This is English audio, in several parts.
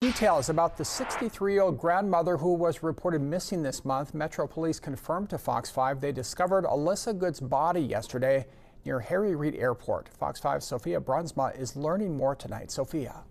Details about the 63-year-old grandmother who was reported missing this month. Metro Police confirmed to Fox 5 they discovered Alisa Goods' body yesterday near Harry Reid Airport. Fox 5's Sophia Brunsma is learning more tonight. Sophia.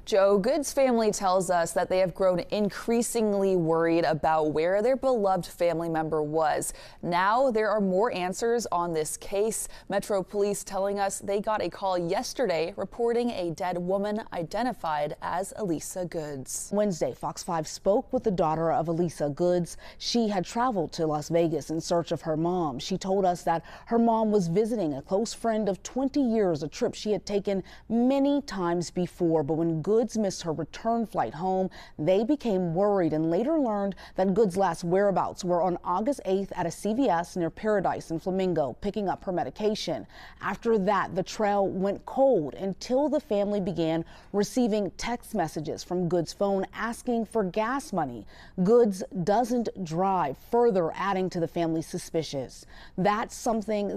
Joe, Goods' family tells us that they have grown increasingly worried about where their beloved family member was. Now there are more answers on this case. Metro Police telling us they got a call yesterday reporting a dead woman identified as Alisa Goods. Wednesday, Fox 5 spoke with the daughter of Alisa Goods. She had traveled to Las Vegas in search of her mom. She told us that her mom was visiting a close friend of 20 years, a trip she had taken many times before. But when Goods missed her return flight home, they became worried and later learned that Goods' last whereabouts were on August 8th at a CVS near Paradise in Flamingo, picking up her medication. After that, the trail went cold until the family began receiving text messages from Goods' phone asking for gas money. Goods doesn't drive, further adding to the family's suspicions. That's something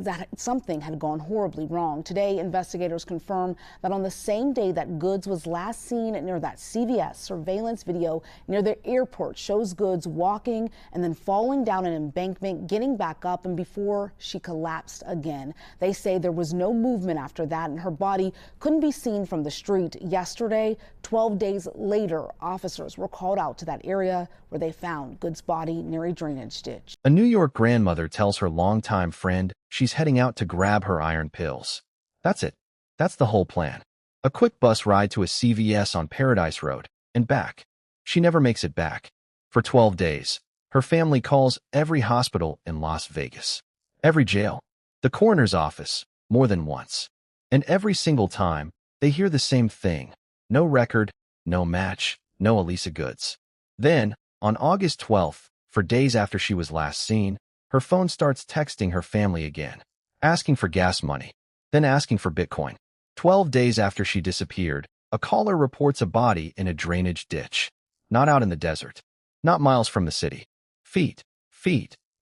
had gone horribly wrong. Today, investigators confirm that on the same day that Goods was last seen near that CVS, surveillance video near the airport shows Goods walking and then falling down an embankment, getting back up, and before she collapsed again. They say there was no movement after that and her body couldn't be seen from the street. Yesterday, 12 days later, officers were called out to that area where they found Goods' body near a drainage ditch. A New York grandmother tells her longtime friend she's heading out to grab her iron pills. That's it. That's the whole plan. A quick bus ride to a CVS on Paradise Road and back. She never makes it back. For 12 days, her family calls every hospital in Las Vegas, every jail, the coroner's office, more than once. And every single time, they hear the same thing. No record, no match, no Alisa Goods. Then, on August 12th, for days after she was last seen, her phone starts texting her family again, asking for gas money, then asking for Bitcoin. 12 days after she disappeared, a caller reports a body in a drainage ditch, not out in the desert, not miles from the city, feet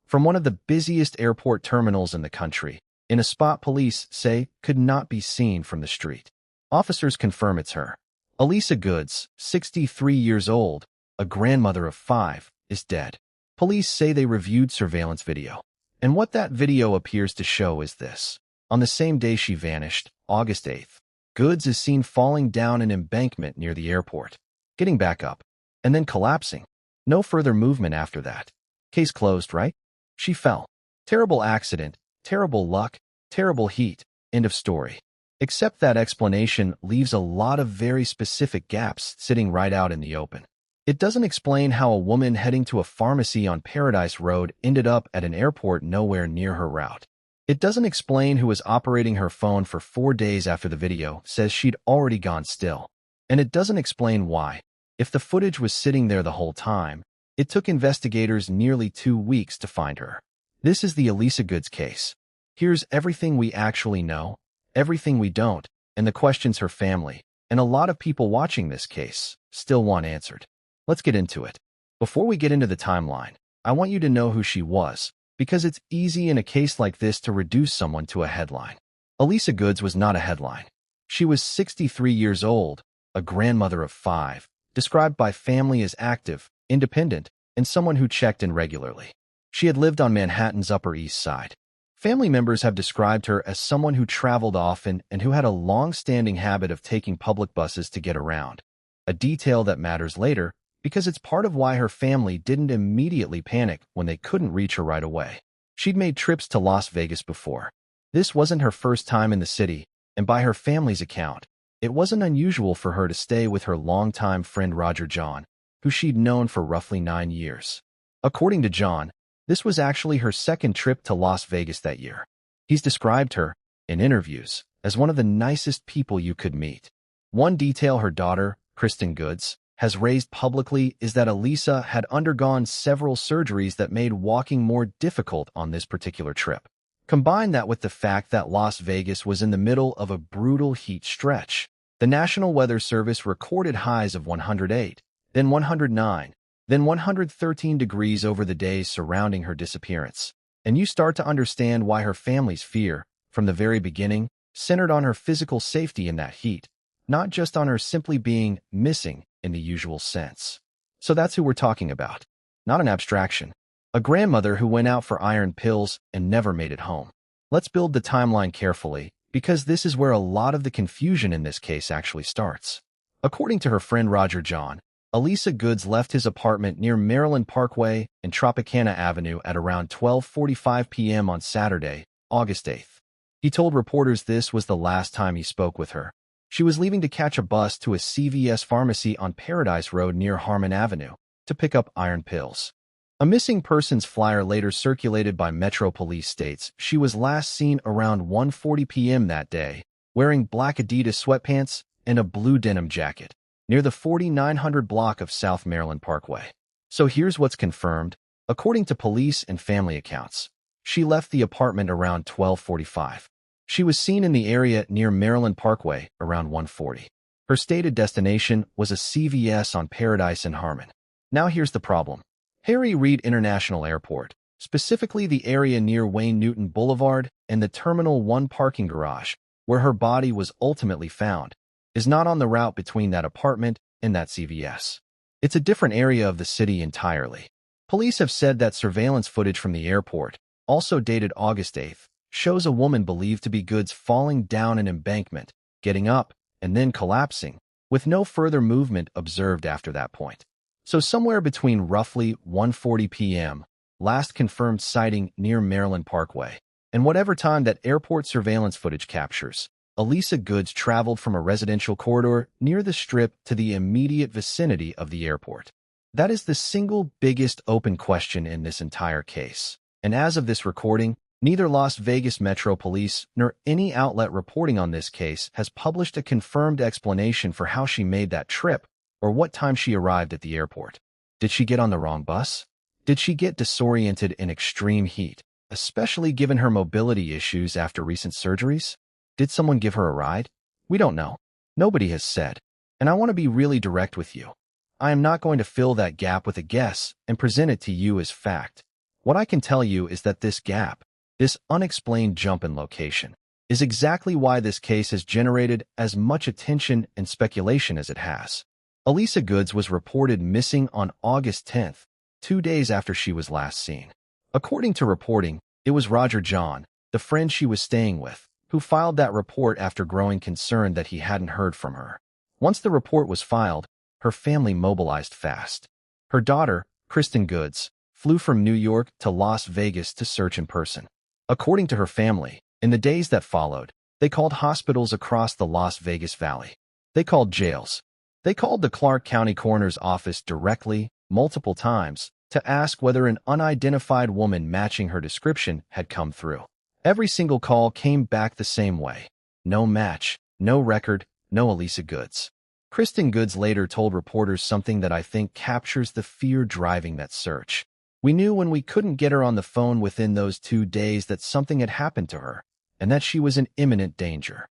from one of the busiest airport terminals in the country, in a spot police say could not be seen from the street. Officers confirm it's her. Alisa Goods, 63 years old, a grandmother of 5, is dead. Police say they reviewed surveillance video, and what that video appears to show is this. On the same day she vanished, August 8th, Goods is seen falling down an embankment near the airport, getting back up, and then collapsing. No further movement after that. Case closed, right? She fell. Terrible accident, terrible luck, terrible heat, end of story. Except that explanation leaves a lot of very specific gaps sitting right out in the open. It doesn't explain how a woman heading to a pharmacy on Paradise Road ended up at an airport nowhere near her route. It doesn't explain who was operating her phone for 4 days after the video says she'd already gone still. And it doesn't explain why, if the footage was sitting there the whole time, it took investigators nearly 2 weeks to find her. This is the Alisa Goods case. Here's everything we actually know, everything we don't, and the questions her family, and a lot of people watching this case, still want answered. Let's get into it. Before we get into the timeline, I want you to know who she was, because it's easy in a case like this to reduce someone to a headline. Alisa Goods was not a headline. She was 63 years old, a grandmother of 5, described by family as active, independent, and someone who checked in regularly. She had lived on Manhattan's Upper East Side. Family members have described her as someone who traveled often and who had a long-standing habit of taking public buses to get around, a detail that matters later because it's part of why her family didn't immediately panic when they couldn't reach her right away. She'd made trips to Las Vegas before. This wasn't her first time in the city, and by her family's account, it wasn't unusual for her to stay with her longtime friend Roger John, who she'd known for roughly 9 years. According to John, this was actually her second trip to Las Vegas that year. He's described her, in interviews, as one of the nicest people you could meet. One detail her daughter, Kristen Goods, has raised publicly is that Alisa had undergone several surgeries that made walking more difficult on this particular trip. Combine that with the fact that Las Vegas was in the middle of a brutal heat stretch. The National Weather Service recorded highs of 108, then 109, then 113 degrees over the days surrounding her disappearance. And you start to understand why her family's fear, from the very beginning, centered on her physical safety in that heat, not just on her simply being missing in the usual sense. So that's who we're talking about. Not an abstraction. A grandmother who went out for iron pills and never made it home. Let's build the timeline carefully, because this is where a lot of the confusion in this case actually starts. According to her friend Roger John, Alisa Goods left his apartment near Maryland Parkway and Tropicana Avenue at around 12:45 p.m. on Saturday, August 8th. He told reporters this was the last time he spoke with her. She was leaving to catch a bus to a CVS pharmacy on Paradise Road near Harmon Avenue to pick up iron pills. A missing persons flyer later circulated by Metro Police states she was last seen around 1:40 p.m. that day, wearing black Adidas sweatpants and a blue denim jacket, near the 4900 block of South Maryland Parkway. So here's what's confirmed. According to police and family accounts, she left the apartment around 12:45. She was seen in the area near Maryland Parkway around 1:40. Her stated destination was a CVS on Paradise and Harmon. Now here's the problem. Harry Reid International Airport, specifically the area near Wayne Newton Boulevard and the Terminal 1 parking garage, where her body was ultimately found, is not on the route between that apartment and that CVS. It's a different area of the city entirely. Police have said that surveillance footage from the airport, also dated August 8th, shows a woman believed to be Goods falling down an embankment, getting up, and then collapsing, with no further movement observed after that point. So somewhere between roughly 1:40 p.m., last confirmed sighting near Maryland Parkway, and whatever time that airport surveillance footage captures, Alisa Goods traveled from a residential corridor near the Strip to the immediate vicinity of the airport. That is the single biggest open question in this entire case. And as of this recording, neither Las Vegas Metro Police nor any outlet reporting on this case has published a confirmed explanation for how she made that trip or what time she arrived at the airport. Did she get on the wrong bus? Did she get disoriented in extreme heat, especially given her mobility issues after recent surgeries? Did someone give her a ride? We don't know. Nobody has said. And I want to be really direct with you. I am not going to fill that gap with a guess and present it to you as fact. What I can tell you is that this gap, this unexplained jump in location, is exactly why this case has generated as much attention and speculation as it has. Alisa Goods was reported missing on August 10th, 2 days after she was last seen. According to reporting, it was Roger John, the friend she was staying with, who filed that report after growing concerned that he hadn't heard from her. Once the report was filed, her family mobilized fast. Her daughter, Kristen Goods, flew from New York to Las Vegas to search in person. According to her family, in the days that followed, they called hospitals across the Las Vegas Valley. They called jails. They called the Clark County Coroner's office directly, multiple times, to ask whether an unidentified woman matching her description had come through. Every single call came back the same way. No match, no record, no Alisa Goods. Kristen Goods later told reporters something that I think captures the fear driving that search. We knew when we couldn't get her on the phone within those 2 days that something had happened to her, and that she was in imminent danger.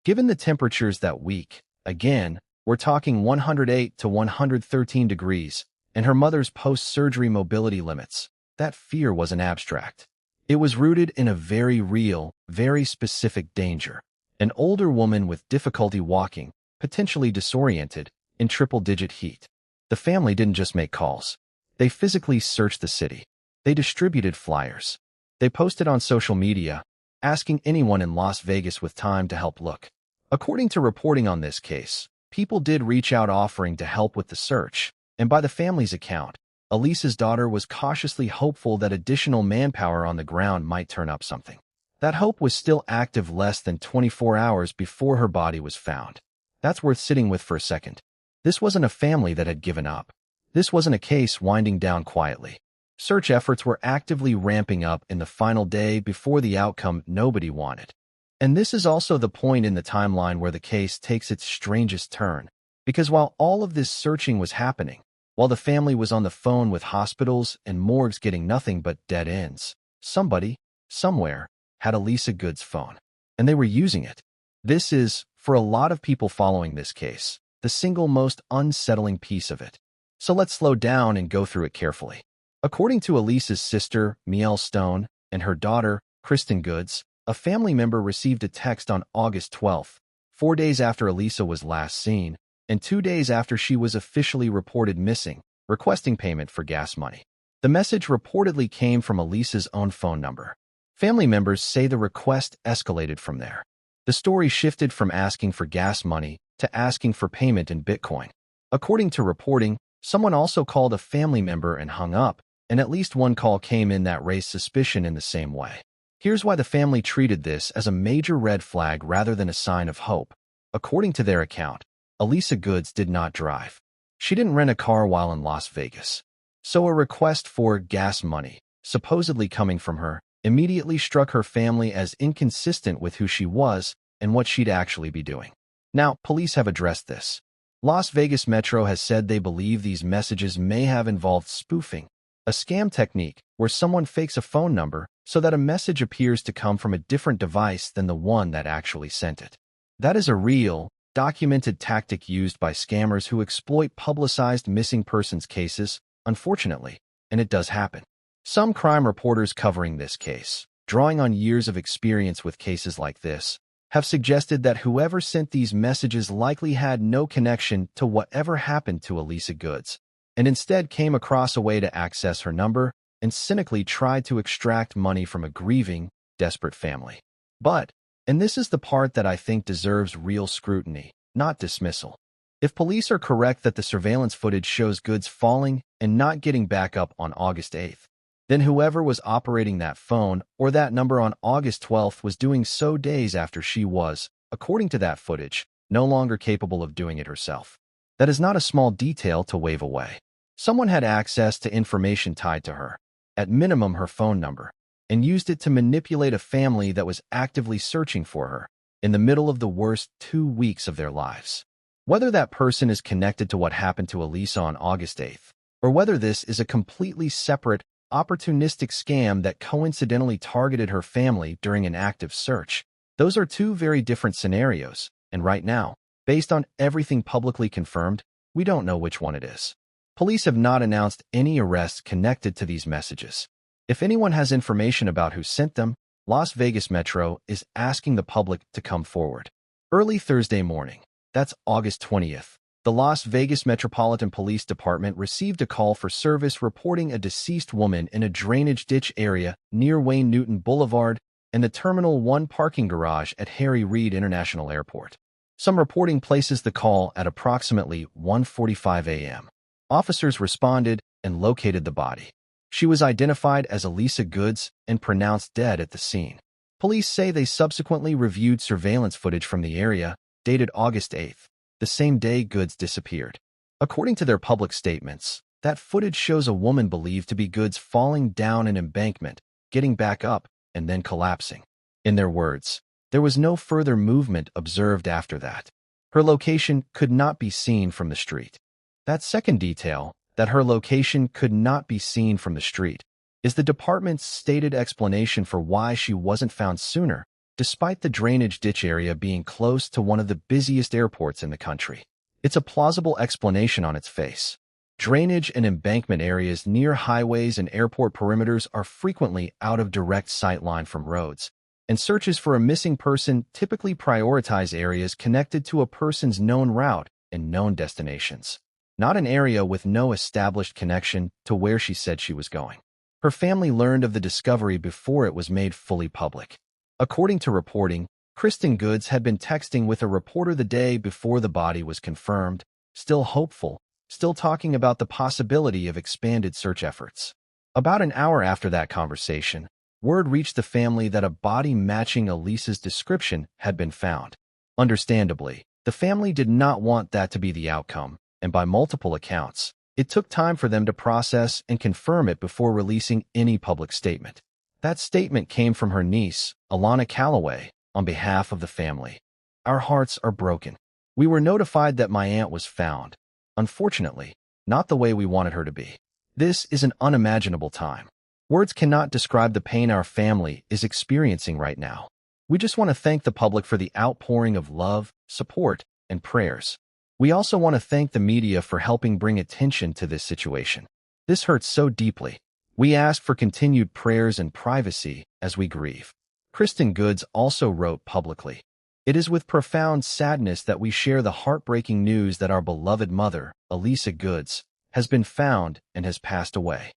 Given the temperatures that week, again, we're talking 108 to 113 degrees, and her mother's post-surgery mobility limits, that fear wasn't abstract. It was rooted in a very real, very specific danger. An older woman with difficulty walking, potentially disoriented, in triple-digit heat. The family didn't just make calls. They physically searched the city. They distributed flyers. They posted on social media, asking anyone in Las Vegas with time to help look. According to reporting on this case, people did reach out offering to help with the search, and by the family's account, Alisa's daughter was cautiously hopeful that additional manpower on the ground might turn up something. That hope was still active less than 24 hours before her body was found. That's worth sitting with for a second. This wasn't a family that had given up. This wasn't a case winding down quietly. Search efforts were actively ramping up in the final day before the outcome nobody wanted. And this is also the point in the timeline where the case takes its strangest turn, because while all of this searching was happening, while the family was on the phone with hospitals and morgues getting nothing but dead ends, somebody, somewhere, had Alisa Goods' phone, and they were using it. This is, for a lot of people following this case, the single most unsettling piece of it. So let's slow down and go through it carefully. According to Alisa's sister, Mielle Stone, and her daughter, Kristen Goods, a family member received a text on August 12th, 4 days after Alisa was last seen, and 2 days after she was officially reported missing, requesting payment for gas money. The message reportedly came from Alisa's own phone number. Family members say the request escalated from there. The story shifted from asking for gas money to asking for payment in Bitcoin. According to reporting, someone also called a family member and hung up, and at least one call came in that raised suspicion in the same way. Here's why the family treated this as a major red flag rather than a sign of hope. According to their account, Alisa Goods did not drive. She didn't rent a car while in Las Vegas. So a request for gas money, supposedly coming from her, immediately struck her family as inconsistent with who she was and what she'd actually be doing. Now, police have addressed this. Las Vegas Metro has said they believe these messages may have involved spoofing, a scam technique where someone fakes a phone number so that a message appears to come from a different device than the one that actually sent it. That is a real, documented tactic used by scammers who exploit publicized missing persons cases, unfortunately, and it does happen. Some crime reporters covering this case, drawing on years of experience with cases like this, have suggested that whoever sent these messages likely had no connection to whatever happened to Alisa Goods, and instead came across a way to access her number and cynically tried to extract money from a grieving, desperate family. But, and this is the part that I think deserves real scrutiny, not dismissal. If police are correct that the surveillance footage shows Goods falling and not getting back up on August 8th, then whoever was operating that phone or that number on August 12th was doing so days after she was, according to that footage, no longer capable of doing it herself. That is not a small detail to wave away. Someone had access to information tied to her, at minimum her phone number, and used it to manipulate a family that was actively searching for her in the middle of the worst 2 weeks of their lives. Whether that person is connected to what happened to Alisa on August 8th, or whether this is a completely separate, opportunistic scam that coincidentally targeted her family during an active search, those are two very different scenarios, and right now, based on everything publicly confirmed, we don't know which one it is. Police have not announced any arrests connected to these messages. If anyone has information about who sent them, Las Vegas Metro is asking the public to come forward. Early Thursday morning, that's August 20th, the Las Vegas Metropolitan Police Department received a call for service reporting a deceased woman in a drainage ditch area near Wayne Newton Boulevard and the Terminal 1 parking garage at Harry Reid International Airport. Some reporting places the call at approximately 1:45 a.m. Officers responded and located the body. She was identified as Alisa Goods and pronounced dead at the scene. Police say they subsequently reviewed surveillance footage from the area, dated August 8th, the same day Goods disappeared. According to their public statements, that footage shows a woman believed to be Goods falling down an embankment, getting back up, and then collapsing. In their words, there was no further movement observed after that. Her location could not be seen from the street. That second detail, that her location could not be seen from the street, is the department's stated explanation for why she wasn't found sooner, despite the drainage ditch area being close to one of the busiest airports in the country. It's a plausible explanation on its face. Drainage and embankment areas near highways and airport perimeters are frequently out of direct sight line from roads, and searches for a missing person typically prioritize areas connected to a person's known route and known destinations, not an area with no established connection to where she said she was going. Her family learned of the discovery before it was made fully public. According to reporting, Kristen Goods had been texting with a reporter the day before the body was confirmed, still hopeful, still talking about the possibility of expanded search efforts. About an hour after that conversation, word reached the family that a body matching Alisa's description had been found. Understandably, the family did not want that to be the outcome, and by multiple accounts, it took time for them to process and confirm it before releasing any public statement. That statement came from her niece, Alana Calloway, on behalf of the family. Our hearts are broken. We were notified that my aunt was found. Unfortunately, not the way we wanted her to be. This is an unimaginable time. Words cannot describe the pain our family is experiencing right now. We just want to thank the public for the outpouring of love, support, and prayers. We also want to thank the media for helping bring attention to this situation. This hurts so deeply. We ask for continued prayers and privacy as we grieve. Kristen Goods also wrote publicly, It is with profound sadness that we share the heartbreaking news that our beloved mother, Alisa Goods, has been found and has passed away.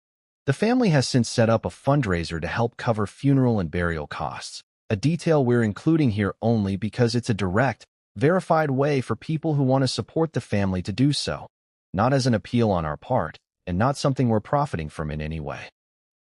The family has since set up a fundraiser to help cover funeral and burial costs, a detail we're including here only because it's a direct, verified way for people who want to support the family to do so, not as an appeal on our part, and not something we're profiting from in any way.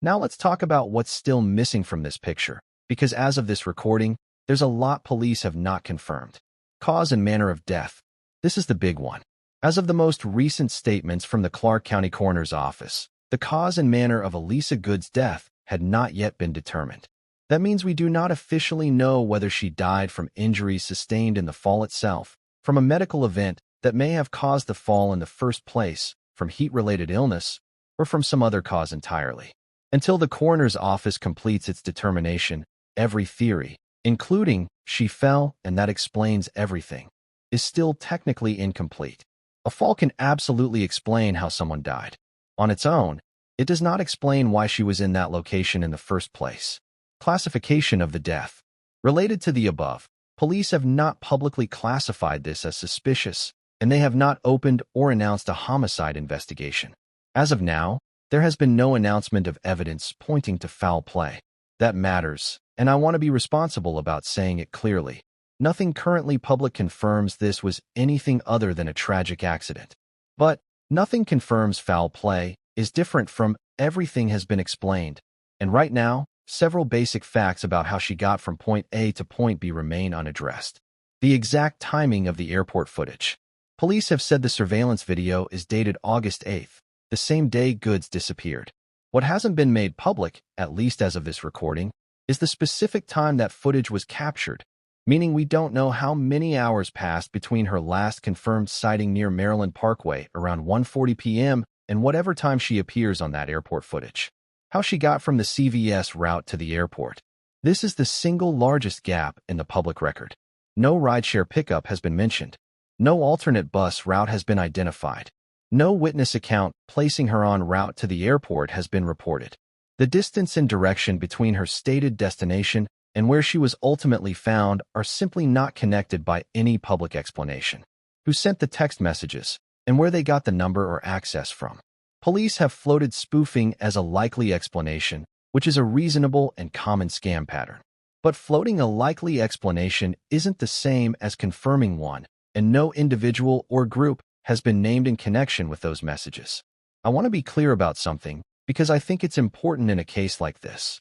Now let's talk about what's still missing from this picture, because as of this recording, there's a lot police have not confirmed. Cause and manner of death. This is the big one. As of the most recent statements from the Clark County Coroner's Office, the cause and manner of Alisa Goods' death had not yet been determined. That means we do not officially know whether she died from injuries sustained in the fall itself, from a medical event that may have caused the fall in the first place, from heat-related illness, or from some other cause entirely. Until the coroner's office completes its determination, every theory, including she fell and that explains everything, is still technically incomplete. A fall can absolutely explain how someone died. On its own, it does not explain why she was in that location in the first place. Classification of the death. Related to the above, police have not publicly classified this as suspicious, and they have not opened or announced a homicide investigation. As of now, there has been no announcement of evidence pointing to foul play. That matters, and I want to be responsible about saying it clearly. Nothing currently public confirms this was anything other than a tragic accident. But nothing confirms foul play is different from everything has been explained, and right now, several basic facts about how she got from point A to point B remain unaddressed. The exact timing of the airport footage. Police have said the surveillance video is dated August 8th, the same day Goods disappeared. What hasn't been made public, at least as of this recording, is the specific time that footage was captured, meaning we don't know how many hours passed between her last confirmed sighting near Maryland Parkway around 1:40 p.m. and whatever time she appears on that airport footage. How she got from the CVS route to the airport. This is the single largest gap in the public record. No rideshare pickup has been mentioned. No alternate bus route has been identified. No witness account placing her en route to the airport has been reported. The distance and direction between her stated destination and where she was ultimately found are simply not connected by any public explanation. Who sent the text messages, and where they got the number or access from. Police have floated spoofing as a likely explanation, which is a reasonable and common scam pattern. But floating a likely explanation isn't the same as confirming one, and no individual or group has been named in connection with those messages. I want to be clear about something, because I think it's important in a case like this.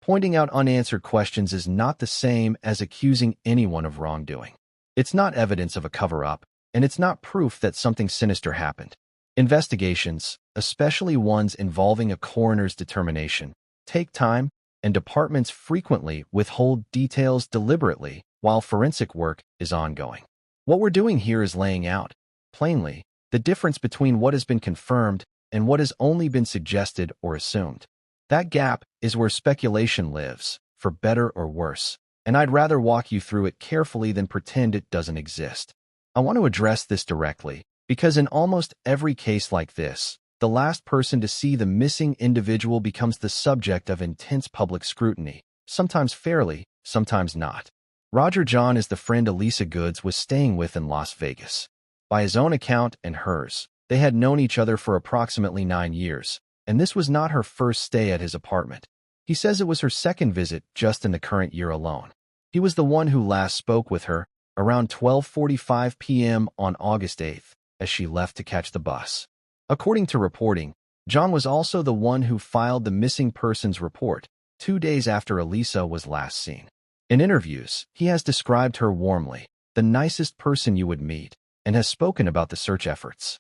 Pointing out unanswered questions is not the same as accusing anyone of wrongdoing. It's not evidence of a cover-up, and it's not proof that something sinister happened. Investigations, especially ones involving a coroner's determination, take time, and departments frequently withhold details deliberately while forensic work is ongoing. What we're doing here is laying out, plainly, the difference between what has been confirmed and what has only been suggested or assumed. That gap is where speculation lives, for better or worse, and I'd rather walk you through it carefully than pretend it doesn't exist. I want to address this directly, because in almost every case like this, the last person to see the missing individual becomes the subject of intense public scrutiny, sometimes fairly, sometimes not. Roger John is the friend Alisa Goods was staying with in Las Vegas. By his own account and hers, they had known each other for approximately 9 years, and this was not her first stay at his apartment. He says it was her second visit just in the current year alone. He was the one who last spoke with her around 12:45 p.m. on August 8th, as she left to catch the bus. According to reporting, John was also the one who filed the missing persons report 2 days after Alisa was last seen. In interviews, he has described her warmly, the nicest person you would meet, and has spoken about the search efforts.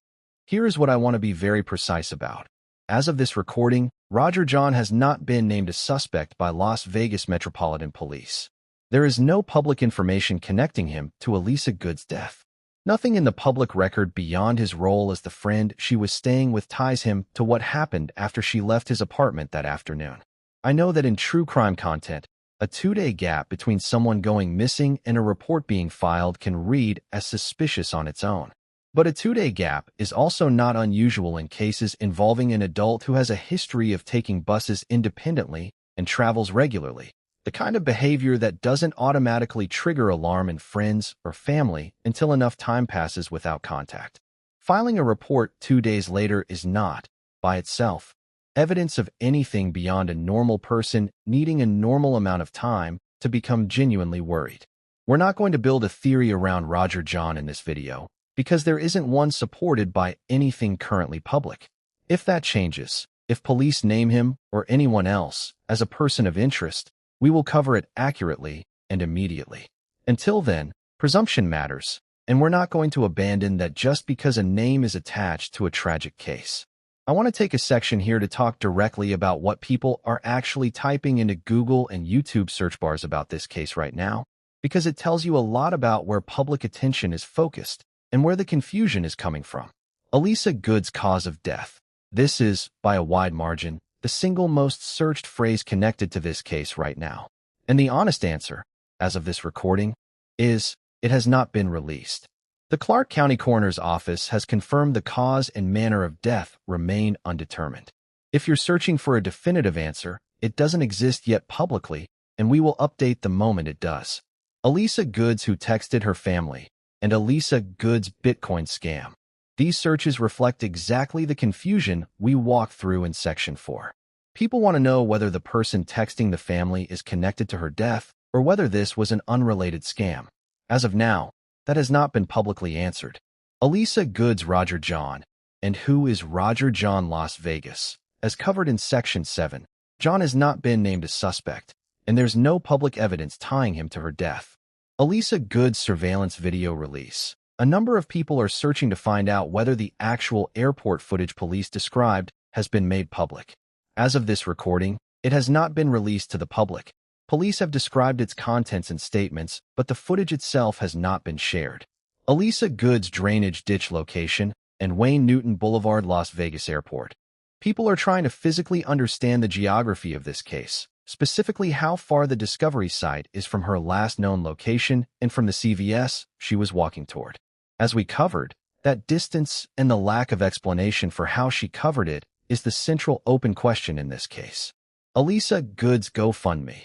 Here is what I want to be very precise about. As of this recording, Roger John has not been named a suspect by Las Vegas Metropolitan Police. There is no public information connecting him to Alisa Goods' death. Nothing in the public record beyond his role as the friend she was staying with ties him to what happened after she left his apartment that afternoon. I know that in true crime content, a 2-day gap between someone going missing and a report being filed can read as suspicious on its own. But a 2-day gap is also not unusual in cases involving an adult who has a history of taking buses independently and travels regularly. The kind of behavior that doesn't automatically trigger alarm in friends or family until enough time passes without contact. Filing a report 2 days later is not, by itself, evidence of anything beyond a normal person needing a normal amount of time to become genuinely worried. We're not going to build a theory around Roger John in this video, because there isn't one supported by anything currently public. If that changes, if police name him or anyone else as a person of interest, we will cover it accurately and immediately. Until then, presumption matters, and we're not going to abandon that just because a name is attached to a tragic case. I want to take a section here to talk directly about what people are actually typing into Google and YouTube search bars about this case right now, because it tells you a lot about where public attention is focused and where the confusion is coming from. Alisa Goods' cause of death. This is, by a wide margin, the single most searched phrase connected to this case right now. And the honest answer, as of this recording, is it has not been released. The Clark County Coroner's Office has confirmed the cause and manner of death remain undetermined. If you're searching for a definitive answer, it doesn't exist yet publicly, and we will update the moment it does. Alisa Goods, who texted her family, and Alisa Goods' Bitcoin scam. These searches reflect exactly the confusion we walked through in Section 4. People want to know whether the person texting the family is connected to her death or whether this was an unrelated scam. As of now, that has not been publicly answered. Alisa Goods' Roger John. And who is Roger John Las Vegas? As covered in Section 7, John has not been named a suspect, and there's no public evidence tying him to her death. Alisa Goods' surveillance video release. A number of people are searching to find out whether the actual airport footage police described has been made public. As of this recording, it has not been released to the public. Police have described its contents and statements, but the footage itself has not been shared. Alisa Goods' drainage ditch location and Wayne Newton Boulevard, Las Vegas Airport. People are trying to physically understand the geography of this case, specifically how far the discovery site is from her last known location and from the CVS she was walking toward. As we covered, that distance and the lack of explanation for how she covered it is the central open question in this case. Alisa Goods' GoFundMe.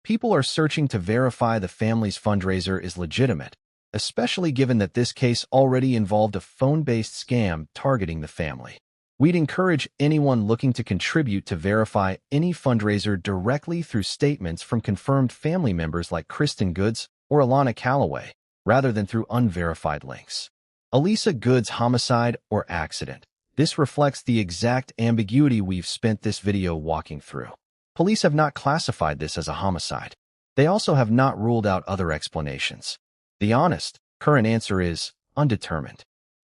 People are searching to verify the family's fundraiser is legitimate, especially given that this case already involved a phone-based scam targeting the family. We'd encourage anyone looking to contribute to verify any fundraiser directly through statements from confirmed family members like Kristen Goods or Alana Calloway, rather than through unverified links. Alisa Goods' homicide or accident. This reflects the exact ambiguity we've spent this video walking through. Police have not classified this as a homicide. They also have not ruled out other explanations. The honest, current answer is undetermined.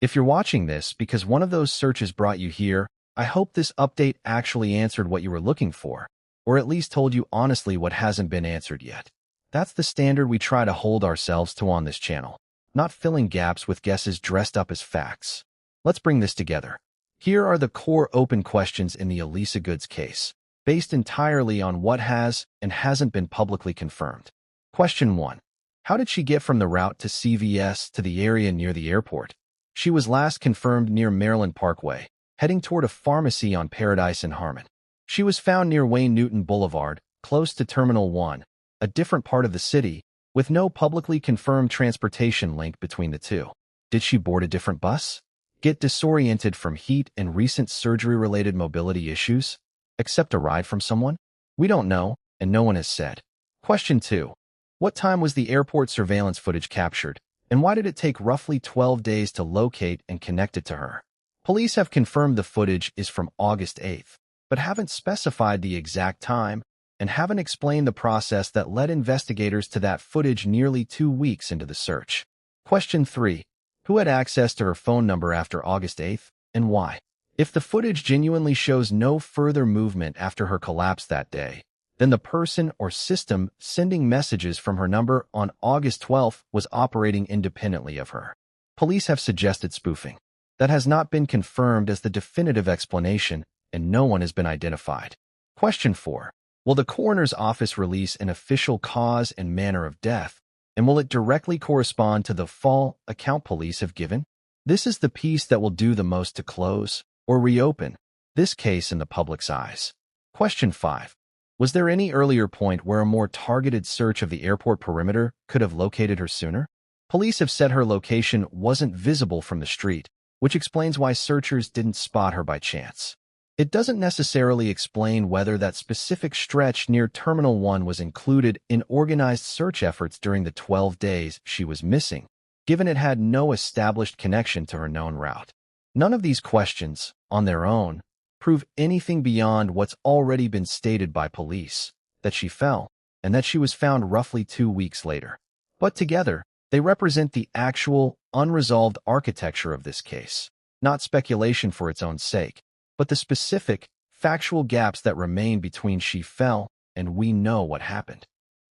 If you're watching this because one of those searches brought you here, I hope this update actually answered what you were looking for, or at least told you honestly what hasn't been answered yet. That's the standard we try to hold ourselves to on this channel, not filling gaps with guesses dressed up as facts. Let's bring this together. Here are the core open questions in the Alisa Goods case, based entirely on what has and hasn't been publicly confirmed. Question 1. How did she get from the route to CVS to the area near the airport? She was last confirmed near Maryland Parkway, heading toward a pharmacy on Paradise and Harmon. She was found near Wayne Newton Boulevard, close to Terminal 1, a different part of the city, with no publicly confirmed transportation link between the two. Did she board a different bus? Get disoriented from heat and recent surgery-related mobility issues? Accept a ride from someone? We don't know, and no one has said. Question 2. What time was the airport surveillance footage captured, and why did it take roughly 12 days to locate and connect it to her? Police have confirmed the footage is from August 8th, but haven't specified the exact time and haven't explained the process that led investigators to that footage nearly 2 weeks into the search. Question 3. Who had access to her phone number after August 8th, and why? If the footage genuinely shows no further movement after her collapse that day, then the person or system sending messages from her number on August 12th was operating independently of her. Police have suggested spoofing. That has not been confirmed as the definitive explanation, and no one has been identified. Question 4. Will the coroner's office release an official cause and manner of death, and will it directly correspond to the full account police have given? This is the piece that will do the most to close or reopen this case in the public's eyes. Question 5. Was there any earlier point where a more targeted search of the airport perimeter could have located her sooner? Police have said her location wasn't visible from the street, which explains why searchers didn't spot her by chance. It doesn't necessarily explain whether that specific stretch near Terminal 1 was included in organized search efforts during the 12 days she was missing, given it had no established connection to her known route. None of these questions, on their own, prove anything beyond what's already been stated by police, that she fell, and that she was found roughly 2 weeks later. But together, they represent the actual, unresolved architecture of this case, not speculation for its own sake, but the specific, factual gaps that remain between she fell and we know what happened.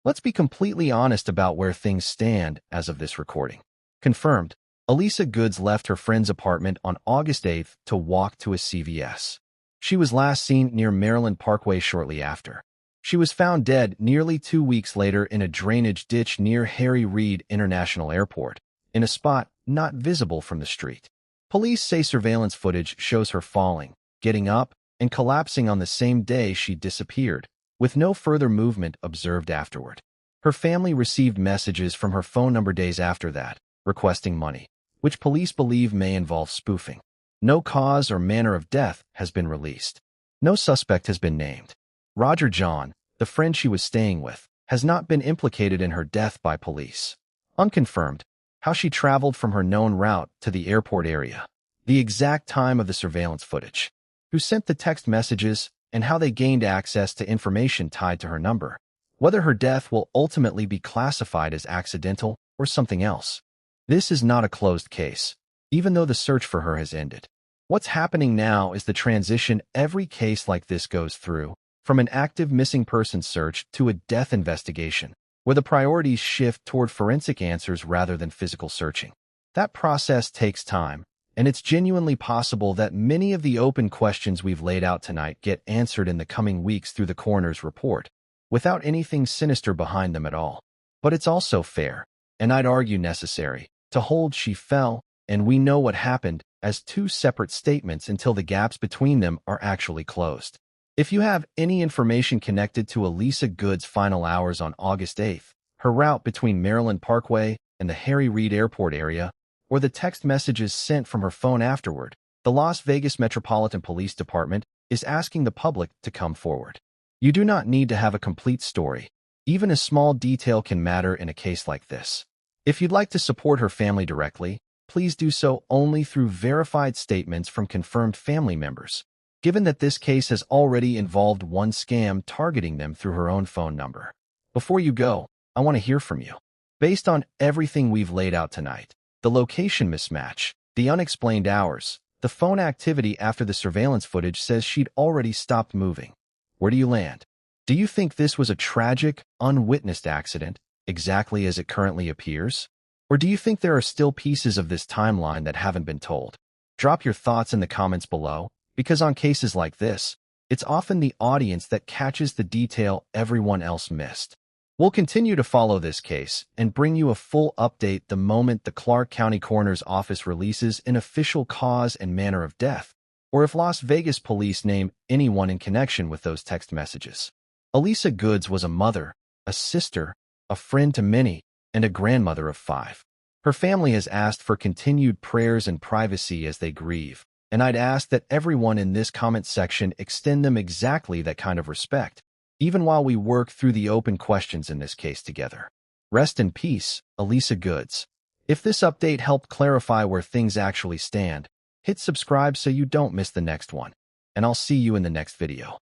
Let's be completely honest about where things stand as of this recording. Confirmed, Alisa Goods left her friend's apartment on August 8th to walk to a CVS. She was last seen near Maryland Parkway shortly after. She was found dead nearly 2 weeks later in a drainage ditch near Harry Reid International Airport, in a spot not visible from the street. Police say surveillance footage shows her falling, getting up, and collapsing on the same day she disappeared, with no further movement observed afterward. Her family received messages from her phone number days after that, requesting money, which police believe may involve spoofing. No cause or manner of death has been released. No suspect has been named. Roger John, the friend she was staying with, has not been implicated in her death by police. Unconfirmed, how she traveled from her known route to the airport area, the exact time of the surveillance footage, who sent the text messages, and how they gained access to information tied to her number. Whether her death will ultimately be classified as accidental or something else. This is not a closed case, even though the search for her has ended. What's happening now is the transition every case like this goes through, from an active missing person search to a death investigation, where the priorities shift toward forensic answers rather than physical searching. That process takes time, and it's genuinely possible that many of the open questions we've laid out tonight get answered in the coming weeks through the coroner's report, without anything sinister behind them at all. But it's also fair, and I'd argue necessary, to hold she fell, and we know what happened, as two separate statements until the gaps between them are actually closed. If you have any information connected to Alisa Goods' final hours on August 8th, her route between Maryland Parkway and the Harry Reid Airport area, or the text messages sent from her phone afterward, the Las Vegas Metropolitan Police Department is asking the public to come forward. You do not need to have a complete story. Even a small detail can matter in a case like this. If you'd like to support her family directly, please do so only through verified statements from confirmed family members, given that this case has already involved one scam targeting them through her own phone number. Before you go, I want to hear from you. Based on everything we've laid out tonight, the location mismatch, the unexplained hours, the phone activity after the surveillance footage says she'd already stopped moving. Where do you land? Do you think this was a tragic, unwitnessed accident, exactly as it currently appears? Or do you think there are still pieces of this timeline that haven't been told? Drop your thoughts in the comments below, because on cases like this, it's often the audience that catches the detail everyone else missed. We'll continue to follow this case and bring you a full update the moment the Clark County Coroner's Office releases an official cause and manner of death, or if Las Vegas police name anyone in connection with those text messages. Alisa Goods was a mother, a sister, a friend to many, and a grandmother of 5. Her family has asked for continued prayers and privacy as they grieve, and I'd ask that everyone in this comment section extend them exactly that kind of respect, even while we work through the open questions in this case together. Rest in peace, Alisa Goods. If this update helped clarify where things actually stand, hit subscribe so you don't miss the next one, and I'll see you in the next video.